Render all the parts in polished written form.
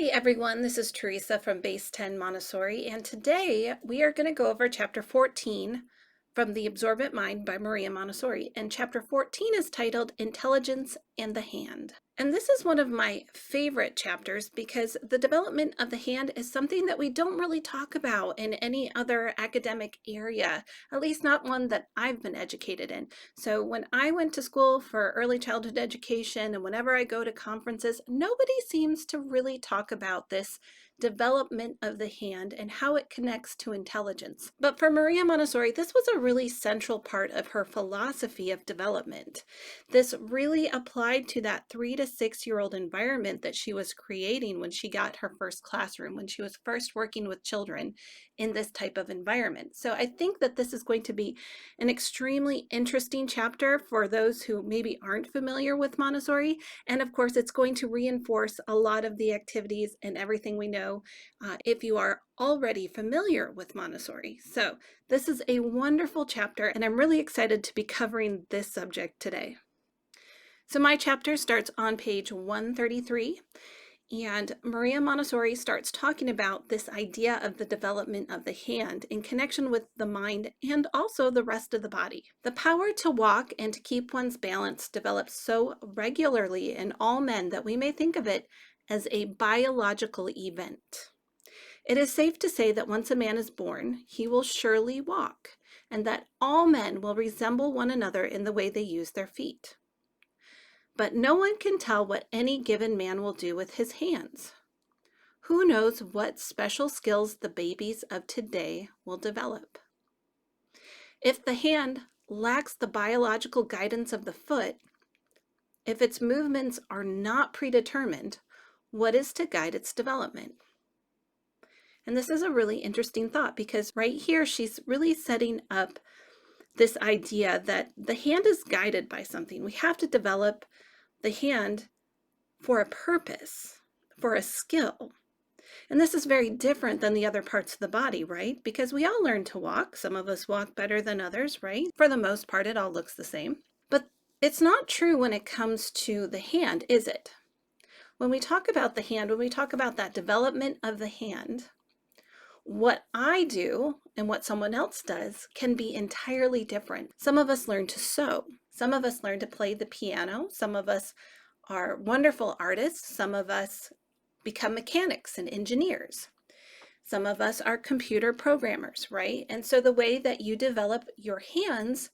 Hi everyone, this is Teresa from Base 10 Montessori, and today we are going to go over Chapter 14 from The Absorbent Mind by Maria Montessori. And Chapter 14 is titled Intelligence and the Hand. And this is one of my favorite chapters because the development of the hand is something that we don't really talk about in any other academic area, at least not one that I've been educated in. So when I went to school for early childhood education and whenever I go to conferences, nobody seems to really talk about this development of the hand and how it connects to intelligence. But for Maria Montessori, this was a really central part of her philosophy of development. This really applied to that 3 to 6-year-old environment that she was creating when she got her first classroom, when she was first working with children in this type of environment. So I think that this is going to be an extremely interesting chapter for those who maybe aren't familiar with Montessori. And of course, it's going to reinforce a lot of the activities and everything we know if you are already familiar with Montessori. So this is a wonderful chapter, and I'm really excited to be covering this subject today. So my chapter starts on page 133. And Maria Montessori starts talking about this idea of the development of the hand in connection with the mind and also the rest of the body. The power to walk and to keep one's balance develops so regularly in all men that we may think of it as a biological event. It is safe to say that once a man is born, he will surely walk, and that all men will resemble one another in the way they use their feet. But no one can tell what any given man will do with his hands. Who knows what special skills the babies of today will develop? If the hand lacks the biological guidance of the foot, if its movements are not predetermined, what is to guide its development? And this is a really interesting thought because right here she's really setting up this idea that the hand is guided by something. We have to develop the hand for a purpose, for a skill. And this is very different than the other parts of the body, right? Because we all learn to walk. Some of us walk better than others, right? For the most part, it all looks the same. But it's not true when it comes to the hand, is it? When we talk about the hand, when we talk about that development of the hand, what I do and what someone else does can be entirely different. Some of us learn to sew. Some of us learn to play the piano. Some of us are wonderful artists. Some of us become mechanics and engineers. Some of us are computer programmers, right? And so the way that you develop your hands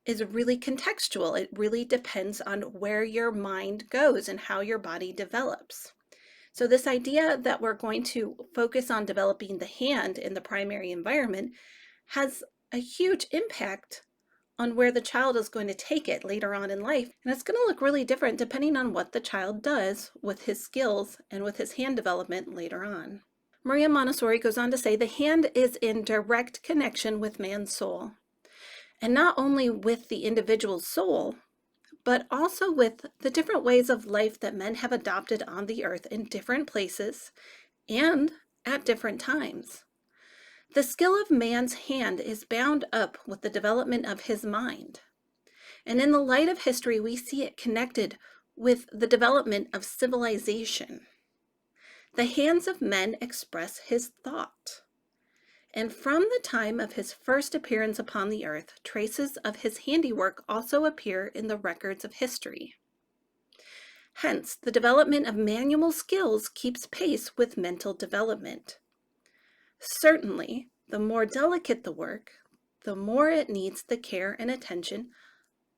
is really contextual. It really depends on where your mind goes and how your body develops. So this idea that we're going to focus on developing the hand in the primary environment has a huge impact on where the child is going to take it later on in life. And it's going to look really different depending on what the child does with his skills and with his hand development later on. Maria Montessori goes on to say the hand is in direct connection with man's soul. And not only with the individual's soul, but also with the different ways of life that men have adopted on the earth in different places and at different times. The skill of man's hand is bound up with the development of his mind. And in the light of history, we see it connected with the development of civilization. The hands of men express his thought. And from the time of his first appearance upon the earth, traces of his handiwork also appear in the records of history. Hence, the development of manual skills keeps pace with mental development. Certainly, the more delicate the work, the more it needs the care and attention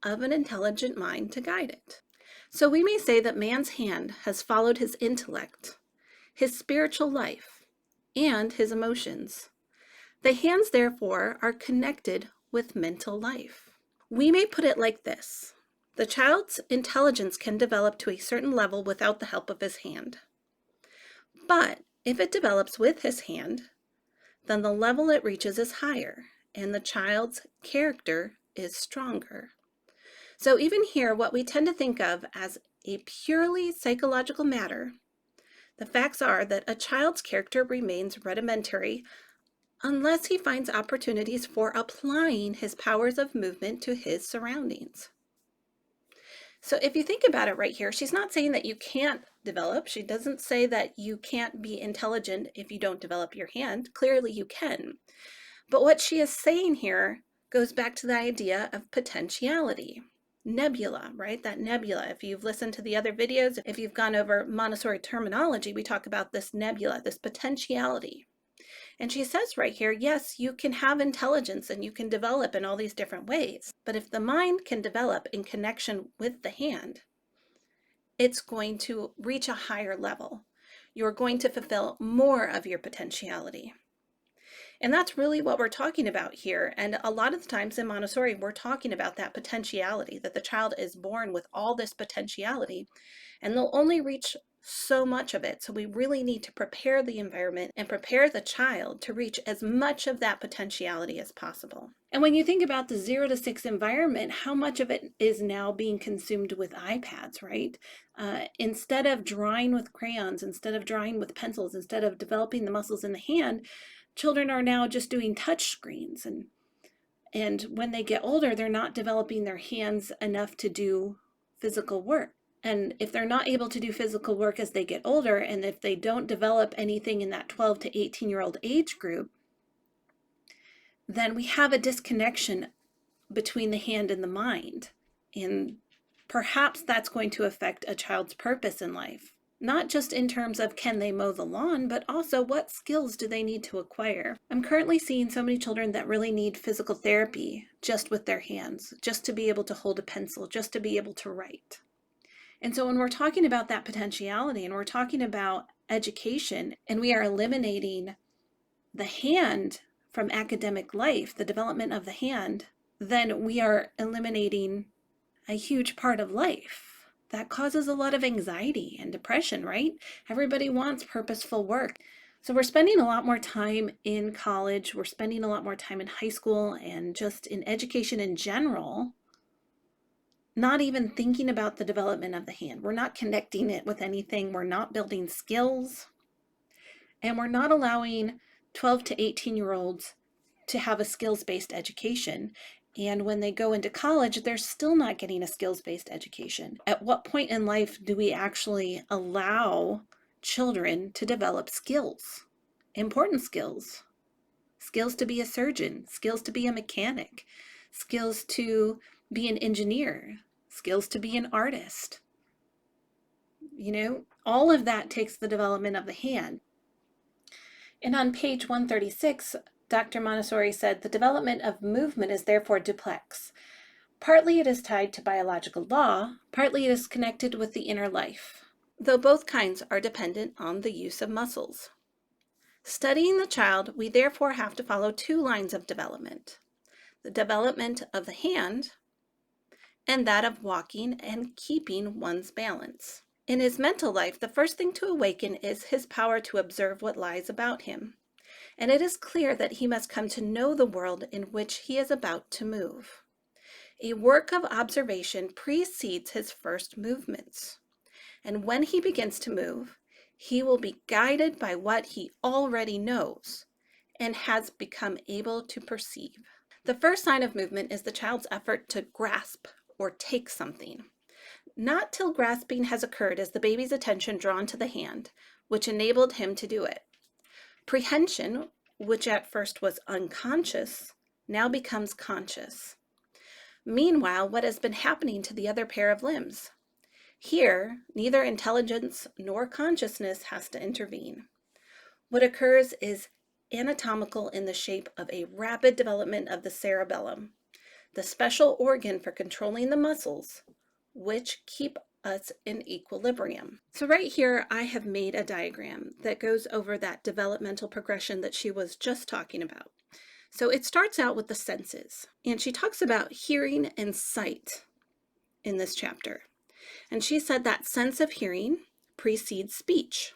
of an intelligent mind to guide it. So we may say that man's hand has followed his intellect, his spiritual life, and his emotions. The hands, therefore, are connected with mental life. We may put it like this. The child's intelligence can develop to a certain level without the help of his hand. But if it develops with his hand, then the level it reaches is higher, and the child's character is stronger. So even here, what we tend to think of as a purely psychological matter, the facts are that a child's character remains rudimentary unless he finds opportunities for applying his powers of movement to his surroundings. So if you think about it right here, she's not saying that you can't develop. She doesn't say that you can't be intelligent if you don't develop your hand. Clearly you can. But what she is saying here goes back to the idea of potentiality. Nebula, right? That nebula. If you've listened to the other videos, if you've gone over Montessori terminology, we talk about this nebula, this potentiality. And she says right here, yes, you can have intelligence and you can develop in all these different ways. But if the mind can develop in connection with the hand, it's going to reach a higher level. You're going to fulfill more of your potentiality. And that's really what we're talking about here. And a lot of the times in Montessori, we're talking about that potentiality, that the child is born with all this potentiality, and they'll only reach so much of it. So we really need to prepare the environment and prepare the child to reach as much of that potentiality as possible. And when you think about the 0 to 6 environment, how much of it is now being consumed with iPads, right? Instead of drawing with crayons, instead of drawing with pencils, instead of developing the muscles in the hand, children are now just doing touch screens, and when they get older, they're not developing their hands enough to do physical work. And if they're not able to do physical work as they get older, and if they don't develop anything in that 12 to 18-year-old age group, then we have a disconnection between the hand and the mind. And perhaps that's going to affect a child's purpose in life. Not just in terms of can they mow the lawn, but also what skills do they need to acquire. I'm currently seeing so many children that really need physical therapy just with their hands, just to be able to hold a pencil, just to be able to write. And so when we're talking about that potentiality and we're talking about education and we are eliminating the hand from academic life, the development of the hand, then we are eliminating a huge part of life. That causes a lot of anxiety and depression, right? Everybody wants purposeful work. So we're spending a lot more time in college, we're spending a lot more time in high school and just in education in general, not even thinking about the development of the hand. We're not connecting it with anything. We're not building skills. And we're not allowing 12 to 18-year-olds to have a skills-based education. And when they go into college, they're still not getting a skills-based education. At what point in life do we actually allow children to develop skills? Important skills. Skills to be a surgeon, skills to be a mechanic, skills to be an engineer, skills to be an artist. You know, all of that takes the development of the hand. And on page 136, Dr. Montessori said, the development of movement is therefore duplex. Partly it is tied to biological law, partly it is connected with the inner life, though both kinds are dependent on the use of muscles. Studying the child, we therefore have to follow 2 lines of development: the development of the hand and that of walking and keeping one's balance. In his mental life, the first thing to awaken is his power to observe what lies about him. And it is clear that he must come to know the world in which he is about to move. A work of observation precedes his first movements. And when he begins to move, he will be guided by what he already knows and has become able to perceive. The first sign of movement is the child's effort to grasp or take something. Not till grasping has occurred is the baby's attention drawn to the hand, which enabled him to do it. Prehension, which at first was unconscious, now becomes conscious. Meanwhile, what has been happening to the other pair of limbs? Here, neither intelligence nor consciousness has to intervene. What occurs is anatomical in the shape of a rapid development of the cerebellum, the special organ for controlling the muscles, which keep us in equilibrium. So right here, I have made a diagram that goes over that developmental progression that she was just talking about. So it starts out with the senses, and she talks about hearing and sight in this chapter. And she said that sense of hearing precedes speech,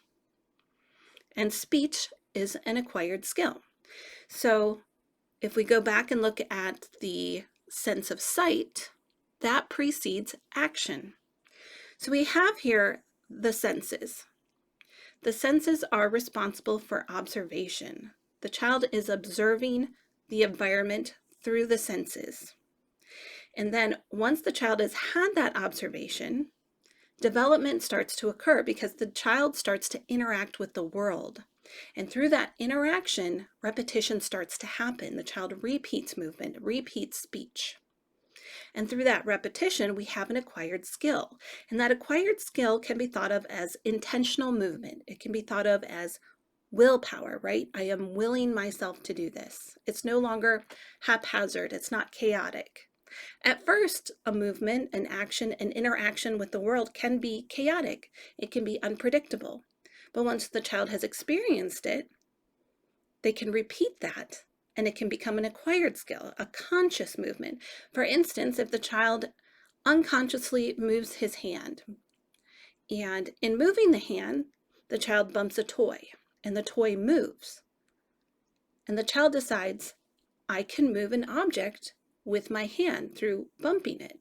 and speech is an acquired skill. So if we go back and look at the sense of sight, that precedes action. So we have here the senses. The senses are responsible for observation. The child is observing the environment through the senses. And then once the child has had that observation, development starts to occur because the child starts to interact with the world. And through that interaction, repetition starts to happen. The child repeats movement, repeats speech. And through that repetition, we have an acquired skill. And that acquired skill can be thought of as intentional movement. It can be thought of as willpower, right? I am willing myself to do this. It's no longer haphazard. It's not chaotic. At first, a movement, an action, an interaction with the world can be chaotic. It can be unpredictable. But once the child has experienced it, they can repeat that, and it can become an acquired skill, a conscious movement. For instance, if the child unconsciously moves his hand, and in moving the hand, the child bumps a toy, and the toy moves. And the child decides, I can move an object with my hand through bumping it.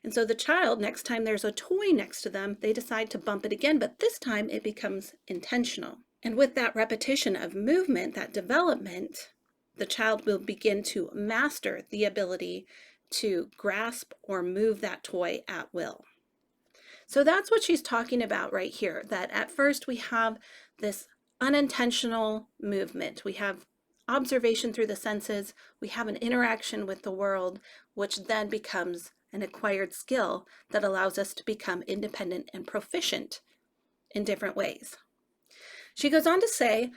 And so the child, next time there's a toy next to them, they decide to bump it again, but this time it becomes intentional. And with that repetition of movement, that development, the child will begin to master the ability to grasp or move that toy at will. So that's what she's talking about right here, that at first we have this unintentional movement. We have observation through the senses, we have an interaction with the world, which then becomes an acquired skill that allows us to become independent and proficient in different ways. She goes on to say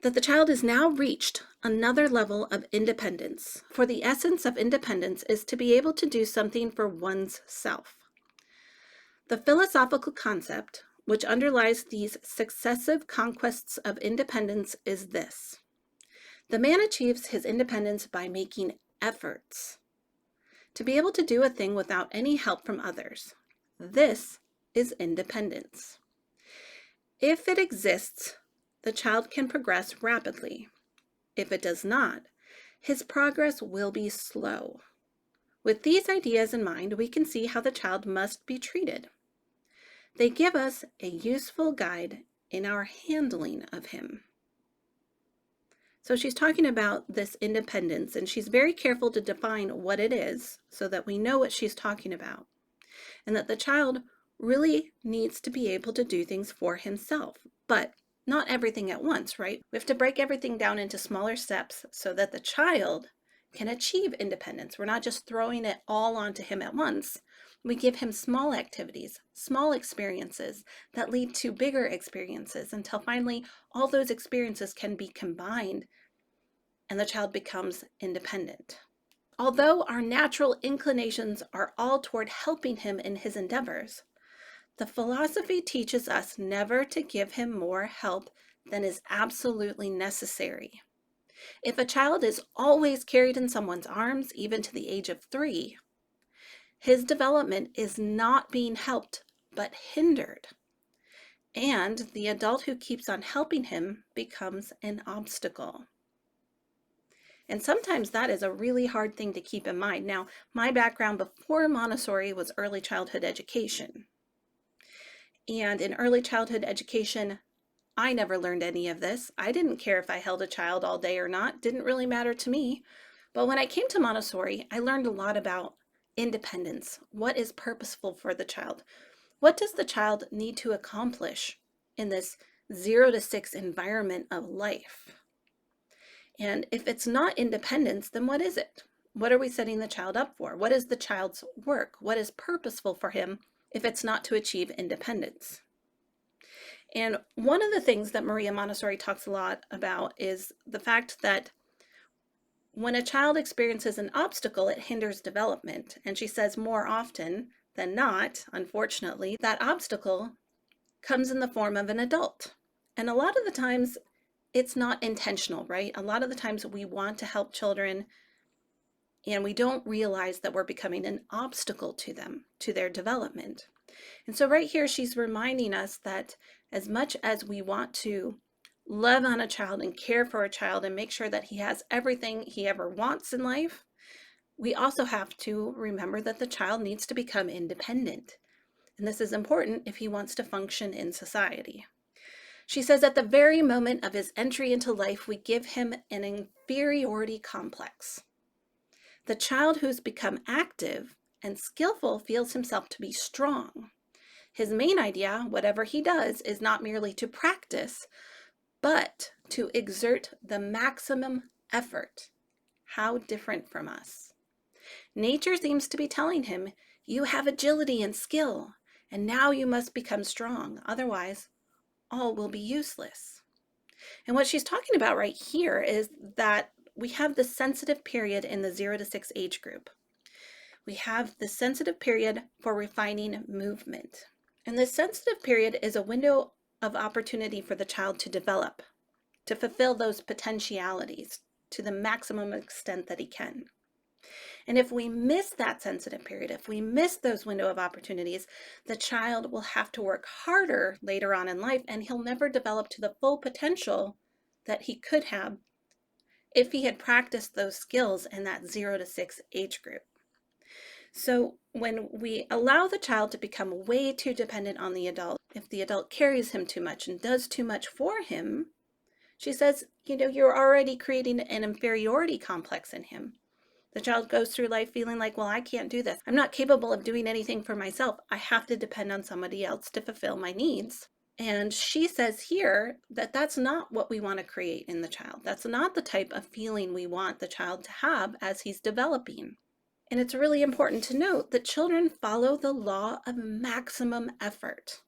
that the child has now reached another level of independence, for the essence of independence is to be able to do something for one's self. The philosophical concept which underlies these successive conquests of independence is this: the man achieves his independence by making efforts to be able to do a thing without any help from others. This is independence. If it exists, the child can progress rapidly. If it does not, his progress will be slow. With these ideas in mind, we can see how the child must be treated. They give us a useful guide in our handling of him. So she's talking about this independence, and she's very careful to define what it is so that we know what she's talking about, and that the child really needs to be able to do things for himself, but not everything at once, right? We have to break everything down into smaller steps so that the child can achieve independence. We're not just throwing it all onto him at once. We give him small activities, small experiences that lead to bigger experiences until finally all those experiences can be combined and the child becomes independent. Although our natural inclinations are all toward helping him in his endeavors, the philosophy teaches us never to give him more help than is absolutely necessary. If a child is always carried in someone's arms, even to the age of 3, his development is not being helped, but hindered. And the adult who keeps on helping him becomes an obstacle. And sometimes that is a really hard thing to keep in mind. Now, my background before Montessori was early childhood education. And in early childhood education, I never learned any of this. I didn't care if I held a child all day or not. Didn't really matter to me. But when I came to Montessori, I learned a lot about independence. What is purposeful for the child? What does the child need to accomplish in this 0 to 6 environment of life? And if it's not independence, then what is it? What are we setting the child up for? What is the child's work? What is purposeful for him if it's not to achieve independence? And one of the things that Maria Montessori talks a lot about is the fact that when a child experiences an obstacle, it hinders development. And she says more often than not, unfortunately, that obstacle comes in the form of an adult. And a lot of the times it's not intentional, right? A lot of the times we want to help children and we don't realize that we're becoming an obstacle to them, to their development. And so right here, she's reminding us that as much as we want to love on a child and care for a child and make sure that he has everything he ever wants in life, we also have to remember that the child needs to become independent. And this is important if he wants to function in society. She says at the very moment of his entry into life, we give him an inferiority complex. The child who's become active and skillful feels himself to be strong. His main idea, whatever he does, is not merely to practice, but to exert the maximum effort. How different from us. Nature seems to be telling him, you have agility and skill, and now you must become strong. Otherwise, all will be useless. And what she's talking about right here is that we have the sensitive period in the 0 to 6 age group. We have the sensitive period for refining movement. And this sensitive period is a window of opportunity for the child to develop, to fulfill those potentialities to the maximum extent that he can. And if we miss that sensitive period, if we miss those window of opportunities, the child will have to work harder later on in life, and he'll never develop to the full potential that he could have if he had practiced those skills in that 0 to 6 age group. So when we allow the child to become way too dependent on the adult, if the adult carries him too much and does too much for him, she says, you're already creating an inferiority complex in him. The child goes through life feeling like, well, I can't do this. I'm not capable of doing anything for myself. I have to depend on somebody else to fulfill my needs. And she says here that that's not what we want to create in the child. That's not the type of feeling we want the child to have as he's developing. And it's really important to note that children follow the law of maximum effort.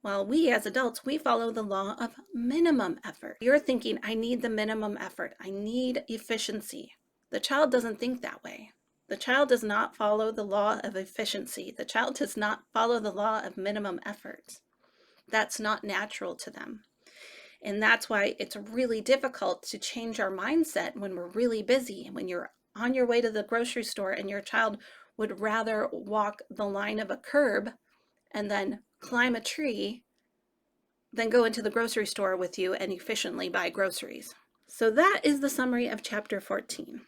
While we as adults, we follow the law of minimum effort. You're thinking, I need the minimum effort. I need efficiency. The child doesn't think that way. The child does not follow the law of efficiency. The child does not follow the law of minimum effort. That's not natural to them. And that's why it's really difficult to change our mindset when we're really busy. When you're on your way to the grocery store and your child would rather walk the line of a curb and then climb a tree than go into the grocery store with you and efficiently buy groceries. So that is the summary of chapter 14.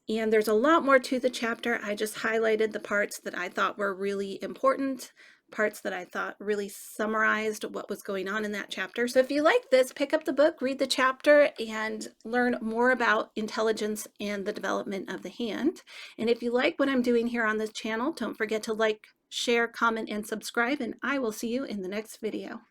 And there's a lot more to the chapter. I just highlighted the parts that I thought were really important, parts that I thought really summarized what was going on in that chapter. So if you like this, pick up the book, read the chapter, and learn more about intelligence and the development of the hand. And if you like what I'm doing here on this channel, don't forget to like, share, comment, and subscribe, and I will see you in the next video.